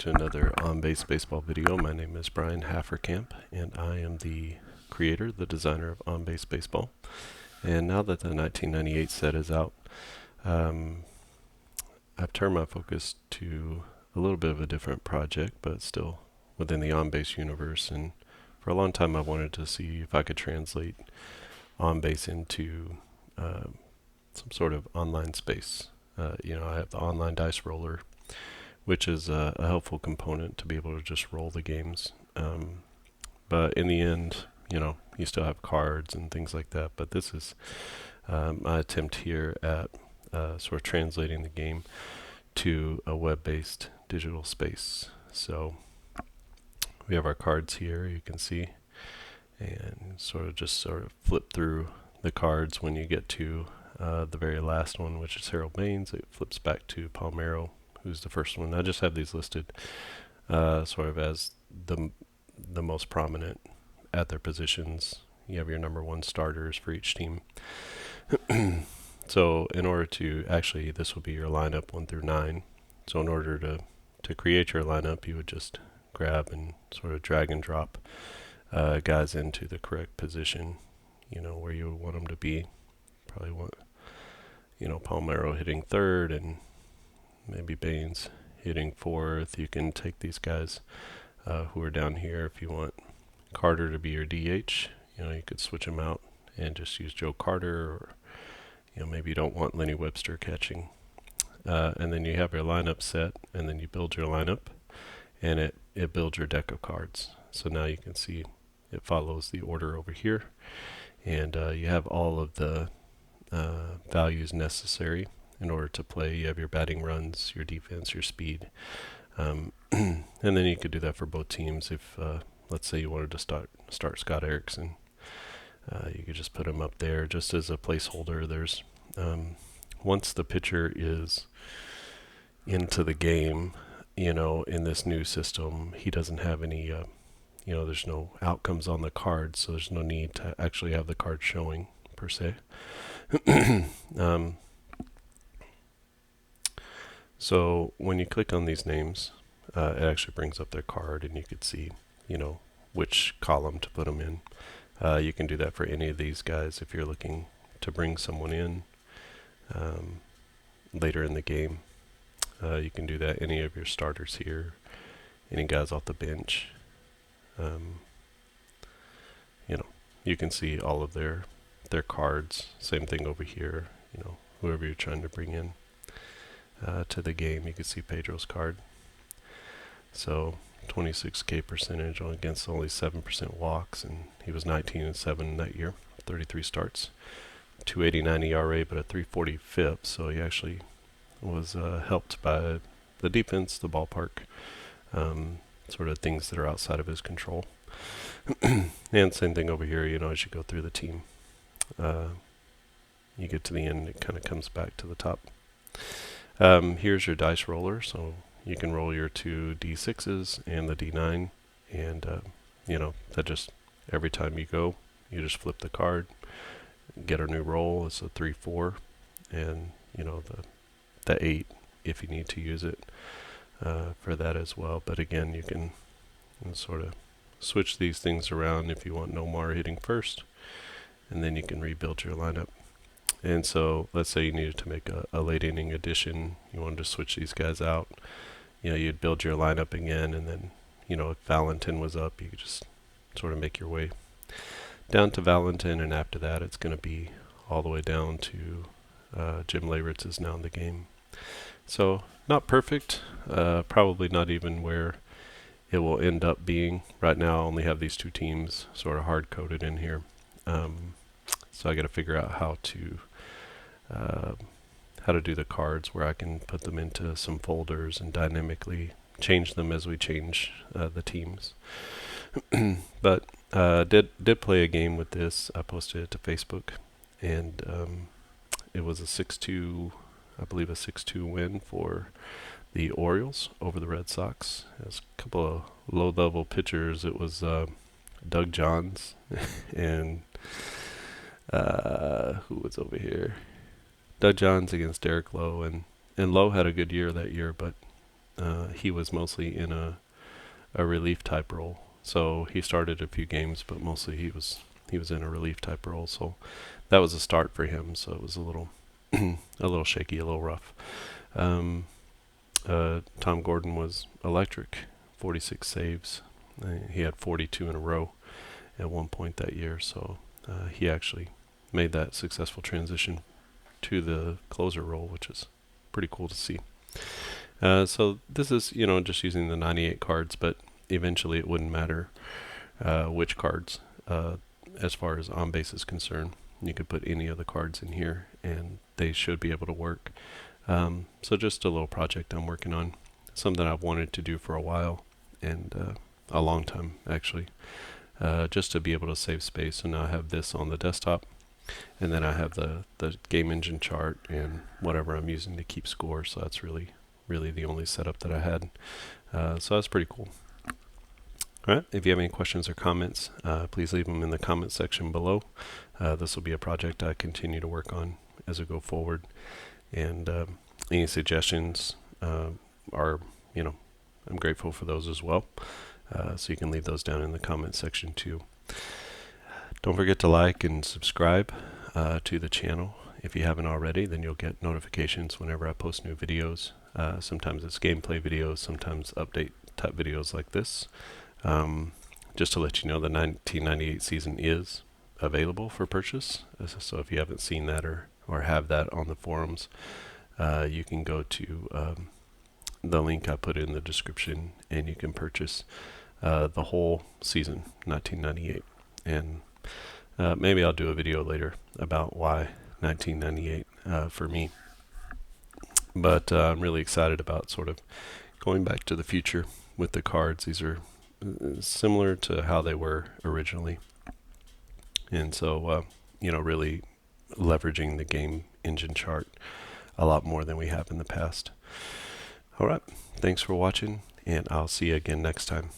to another on-base baseball video. My name is Brian Hafferkamp, and I am the creator, the designer of on-base baseball. And now that the 1998 set is out, I've turned my focus to a little bit of a different project, but still within the on-base universe. And for a long time, I wanted to see if I could translate on-base into some sort of online space. I have the online dice roller, which is a helpful component to be able to just roll the games. But in the end, you still have cards and things like that. But this is my attempt here at sort of translating the game to a web-based digital space. So we have our cards here, you can see, and sort of flip through the cards. When you get to the very last one, which is Harold Baines, it flips back to Palmeiro, who's the first one. I just have these listed sort of as the most prominent at their positions. You have your number one starters for each team. So in order to, actually this will be your lineup 1 through 9. So in order to create your lineup, you would just grab and sort of drag and drop guys into the correct position, where you would want them to be. Probably want, Palmeiro hitting third and maybe Baines hitting fourth. You can take these guys who are down here. If you want Carter to be your DH, you could switch them out and just use Joe Carter, or maybe you don't want Lenny Webster catching. And then you have your lineup set, and then you build your lineup, and it builds your deck of cards. So now you can see it follows the order over here, and you have all of the values necessary in order to play. You have your batting runs, your defense, your speed, and then you could do that for both teams. If let's say you wanted to start Scott Erickson, you could just put him up there just as a placeholder. There's once the pitcher is into the game, in this new system, he doesn't have any, there's no outcomes on the card, so there's no need to actually have the card showing per se. So when you click on these names, it actually brings up their card, and you could see, which column to put them in. You can do that for any of these guys if you're looking to bring someone in later in the game. You can do that any of your starters here, any guys off the bench. You can see all of their cards. Same thing over here. Whoever you're trying to bring in to the game, you can see Pedro's card. So 26K percentage against only 7% walks, and he was 19-7 that year, 33 starts, 289 ERA, but a 340 FIP. So he actually was helped by the defense, the ballpark, sort of things that are outside of his control. And same thing over here, as you go through the team, you get to the end, it kind of comes back to the top. Here's your dice roller, so you can roll your 2 D6s and the D9, and that just, every time you go, you just flip the card, get a new roll. It's a 3-4, and the 8 if you need to use it for that as well. But again, you can sort of switch these things around if you want Nomar hitting first, and then you can rebuild your lineup. And so let's say you needed to make a late inning addition, you wanted to switch these guys out, you'd build your lineup again, and then if Valentin was up, you could just sort of make your way down to Valentin, and after that it's going to be all the way down to Jim Leyritz is now in the game. So not perfect, probably not even where it will end up being. Right now I only have these 2 teams sort of hard-coded in here. So I got to figure out how to do the cards where I can put them into some folders and dynamically change them as we change the teams. But did play a game with this. I posted it to Facebook, and it was a 6-2, I believe a 6-2 win for the Orioles over the Red Sox. There's a couple of low-level pitchers. It was Doug Johns and who was over here? Doug Johns against Derrick Lowe, and Lowe had a good year that year, but he was mostly in a relief type role. So he started a few games, but mostly he was in a relief type role. So that was a start for him. So it was a little a little shaky, a little rough. Tom Gordon was electric, 46 saves. He had 42 in a row at one point that year. So he actually made that successful transition to the closer role, which is pretty cool to see. So this is, just using the 98 cards, but eventually it wouldn't matter which cards as far as on base is concerned. You could put any of the cards in here and they should be able to work. So just a little project I'm working on, something I've wanted to do for a while, and a long time actually, just to be able to save space. So now I have this on the desktop, and then I have the game engine chart and whatever I'm using to keep score. So that's really the only setup that I had. So that's pretty cool. All right, if you have any questions or comments, please leave them in the comment section below. This will be a project I continue to work on as we go forward. And any suggestions are, I'm grateful for those as well. So you can leave those down in the comment section too. Don't forget to like and subscribe to the channel. If you haven't already, then you'll get notifications whenever I post new videos. Sometimes it's gameplay videos, sometimes update type videos like this. Just to let you know, the 1998 season is available for purchase. So if you haven't seen that or have that on the forums, you can go to the link I put in the description and you can purchase the whole season, 1998. And maybe I'll do a video later about why 1998 for me. But I'm really excited about sort of going back to the future with the cards. These are similar to how they were originally. And so, really leveraging the game engine chart a lot more than we have in the past. All right. Thanks for watching, and I'll see you again next time.